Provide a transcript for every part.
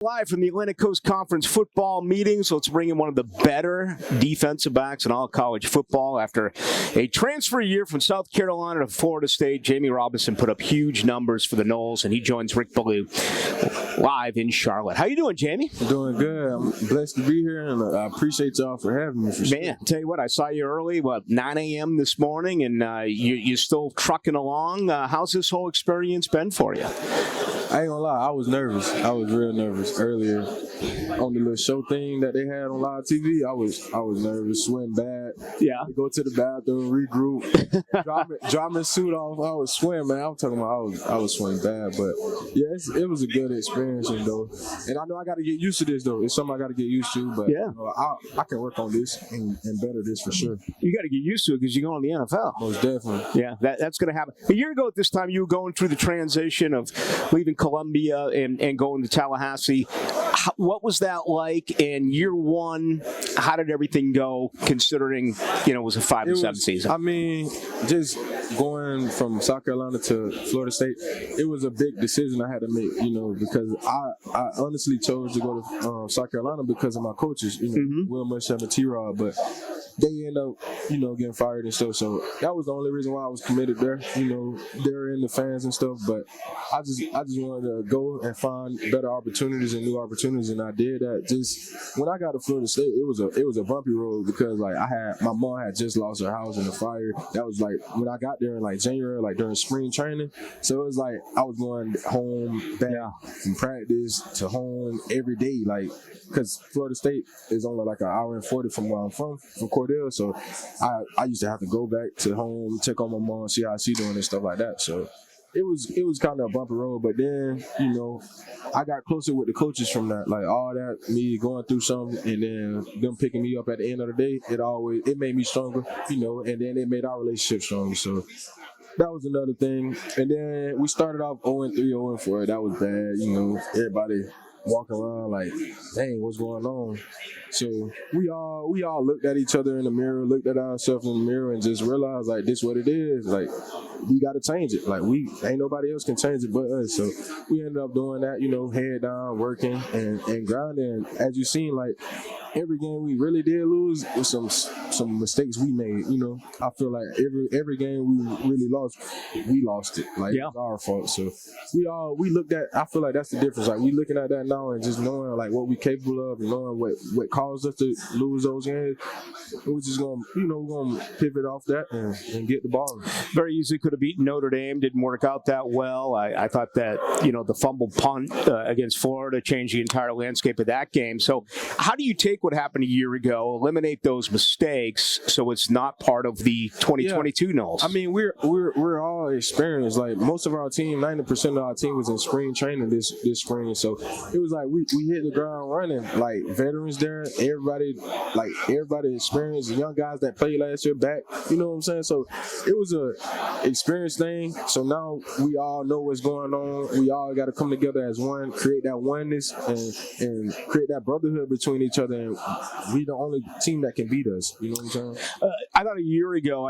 Live from the Atlantic Coast Conference football meetings. Let's bring in one of the better defensive backs in all college football. After a transfer year from South Carolina to Florida State, Jammie Robinson put up huge numbers for the Noles, and he joins Rick Ballou live in Charlotte. How you doing, Jammie? I'm doing good. I'm blessed to be here, and I appreciate y'all for having me. Man, tell you what, I saw you early, 9 a.m. this morning, and you're still trucking along. How's this whole experience been for you? I ain't gonna lie, I was nervous. I was real nervous earlier on the little show thing that they had on live TV. I was nervous, sweating bad. Yeah. Go to the bathroom, regroup, drop my suit off. I was sweating, man. I'm talking about I was sweating bad, but yeah, it was a good experience, though. And I know I got to get used to this, though. It's something I got to get used to, but yeah, I can work on this and better this for sure. You got to get used to it because you're going to the NFL. Most definitely. Yeah, that's going to happen. A year ago at this time, you were going through the transition of leaving Columbia and going to Tallahassee. What was that like? And year one, how did everything go, considering, it was a 5-7 season? I mean, just going from South Carolina to Florida State, it was a big decision I had to make, because I honestly chose to go to South Carolina because of my coaches, Will Muschamp and T-Rod, but they end up, getting fired and stuff. So that was the only reason why I was committed there, they're in the fans and stuff. But I just wanted to go and find better opportunities and new opportunities, and I did that. Just when I got to Florida State, it was a bumpy road because my mom had just lost her house in the fire. That was when I got there in January, during spring training. So it was I was going home back from practice to home every day, because Florida State is only an hour and 40 from where I'm from Cordell. So I used to have to go back to home, check on my mom, see how she doing and stuff like that. So it was kind of a bumpy road, but then, I got closer with the coaches from that. All that, me going through something and then them picking me up at the end of the day, it made me stronger, and then it made our relationship stronger. So that was another thing. And then we started off 0-3, 0-4. That was bad, everybody walking around dang, what's going on? So we all looked at each other in the mirror, looked at ourselves in the mirror, and just realized this what it is. We got to change it. Ain't nobody else can change it but us. So we ended up doing that, head down, working and grinding. As you seen, every game we really did lose with some mistakes we made. I feel every game we really lost, we lost it. It was our fault. So we looked at. I feel that's the difference. We looking at that now and just knowing what we capable of and knowing what caused us to lose those games. We're just gonna we're gonna pivot off that and get the ball. Very easily could have beaten Notre Dame. Didn't work out that well. I thought that the fumble punt against Florida changed the entire landscape of that game. So how do you take what happened a year ago, eliminate those mistakes so it's not part of the 2022 Noles? I mean, we're all experienced. Most of our team, 90% of our team was in spring training this spring. So it was we hit the ground running. Veterans there, everybody experienced, young guys that played last year back. You know what I'm saying? So it was a experience thing. So now we all know what's going on. We all got to come together as one, create that oneness and create that brotherhood between each other. And we the only team that can beat us. You know what I'm saying? I thought a year ago,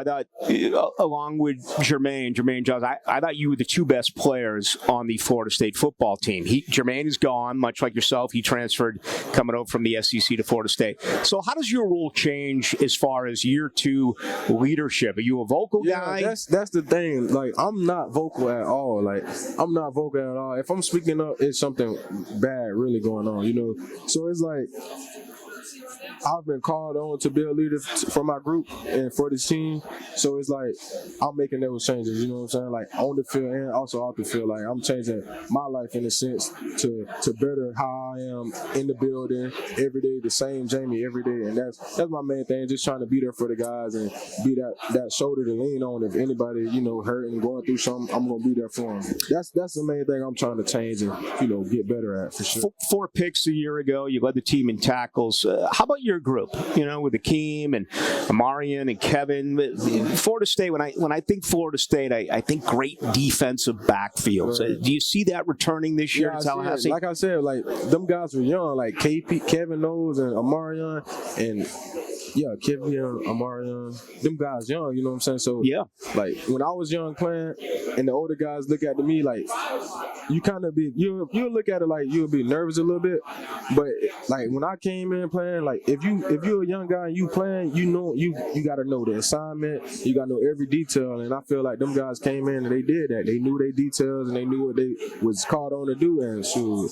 along with Jermaine Jones, I thought you were the two best players on the Florida State football team. Jermaine is gone, much like yourself. He transferred coming over from the SEC to Florida State. So how does your role change as far as year two leadership? Are you a vocal guy? That's the thing. I'm not vocal at all. I'm not vocal at all. If I'm speaking up, it's something bad really going on, So it's I've been called on to be a leader for my group and for this team. So it's I'm making those changes, you know what I'm saying? On the field and also off the field. I'm changing my life in a sense to better how I am in the building every day, the same Jammie every day. And that's my main thing, just trying to be there for the guys and be that shoulder to lean on. If anybody, hurt and going through something, I'm going to be there for them. That's the main thing I'm trying to change and, get better at for sure. 4 picks a year ago. You led the team in tackles. How about your group, with Akeem and Amarian and Kevin? Florida State, when I think Florida State, I think great defensive backfields. Right. Do you see that returning this year to Tallahassee? Like I said, them guys were young, KP, Kevin Knowles and Amarian, and Kevin, Amarian, them guys young, you know what I'm saying? So, Yeah. like, when I was young playing, and the older guys look at me like, you kind of be, you'll look at it like you'll be nervous a little bit, but like when I came in playing, like if you're a young guy and you playing, you know you got to know the assignment, you got to know every detail, and I feel like them guys came in and they did that. They knew their details and they knew what they was called on to do, and shoot,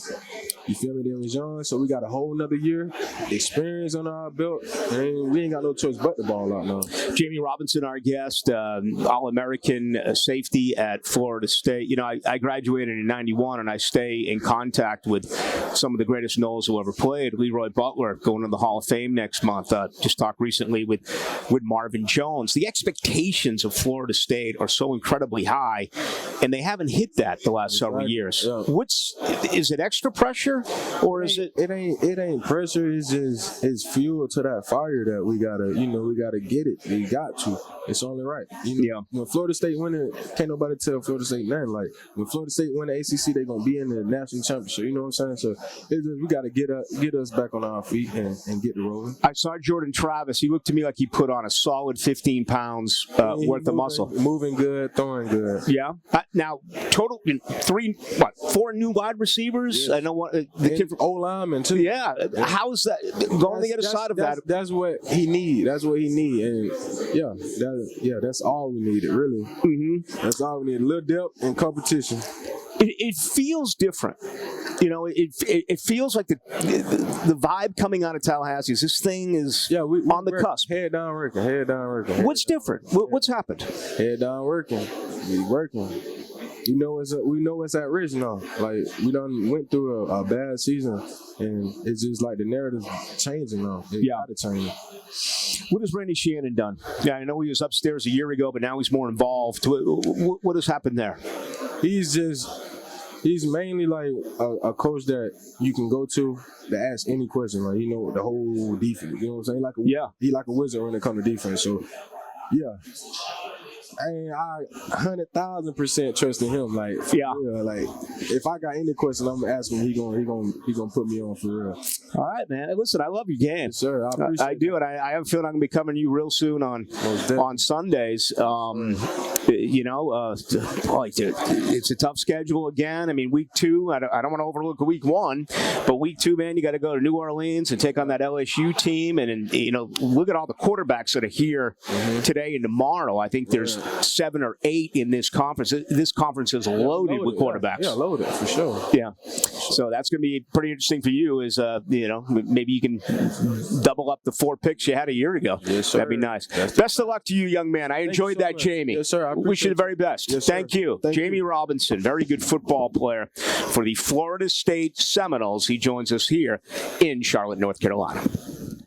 you feel me? They was young, so we got a whole nother year experience on our belt, and we ain't got no choice but the ball out now. Jammie Robinson, our guest, All-American safety at Florida State. You know, I graduated in '91, and I stay in contact with some of the greatest Noles who ever played. Leroy Butler going to the Hall of Fame next month. Just talked recently with Marvin Jones. The expectations of Florida State are so incredibly high, and they haven't hit that the last several years. Yeah. Is it extra pressure, or is it? It ain't pressure. It's fuel to that fire that we gotta get it. We got to. It's only right. When Florida State win it, can't nobody tell Florida State nothing. Like when Florida State win the ACC, they gonna be in the national championship. You know what I'm saying? So we gotta get us back on our feet and get the rolling. I saw Jordan Travis. He looked to me like he put on a solid 15 pounds worth of muscle. Moving good, throwing good. Yeah. Now, total 4 new wide receivers. Yes. I know what the kid from O-lineman too. Yeah. How's that going to the other side of that? That's what he need. That's what he need. And that's all we needed, really. Mm-hmm. That's all we need. A little depth and competition. It feels different. You know, it feels like the vibe coming out of Tallahassee is this thing is on the cusp. Head down working. What's different? What's happened? Head down working. We working. We know it's at risk now. Like we done went through a bad season, and it's just like the narrative's changing now. It gotta change. What has Randy Shannon done? Yeah, I know he was upstairs a year ago, but now he's more involved. What has happened there? He's mainly like a coach that you can go to ask any question. Like, the whole defense. You know what I'm saying? He like a wizard when it comes to defense. So, yeah. I 100,000% trust in him. Like, real, like if I got any question, I'm gonna ask him. He gonna put me on for real. All right, man. Listen, I love your game. Yes, sir. I appreciate I do, and I have a feeling I'm gonna be coming to you real soon on Sundays. It's a tough schedule again. I mean, week 2. I don't want to overlook week 1, but week 2, man, you got to go to New Orleans and take on that LSU team, and look at all the quarterbacks that are here today and tomorrow. I think there's 7 or 8 in this conference. This conference is loaded with quarterbacks. Yeah, loaded for sure. Yeah, so that's going to be pretty interesting for you. Is maybe you can double up the 4 picks you had a year ago. Yes, sir. That'd be nice. Best of luck to you, young man. I enjoyed that, much. Jammie. Yes, sir. I wish you the very best. Yes, Thank you. Thank Jammie you. Robinson, very good football player for the Florida State Seminoles. He joins us here in Charlotte, North Carolina.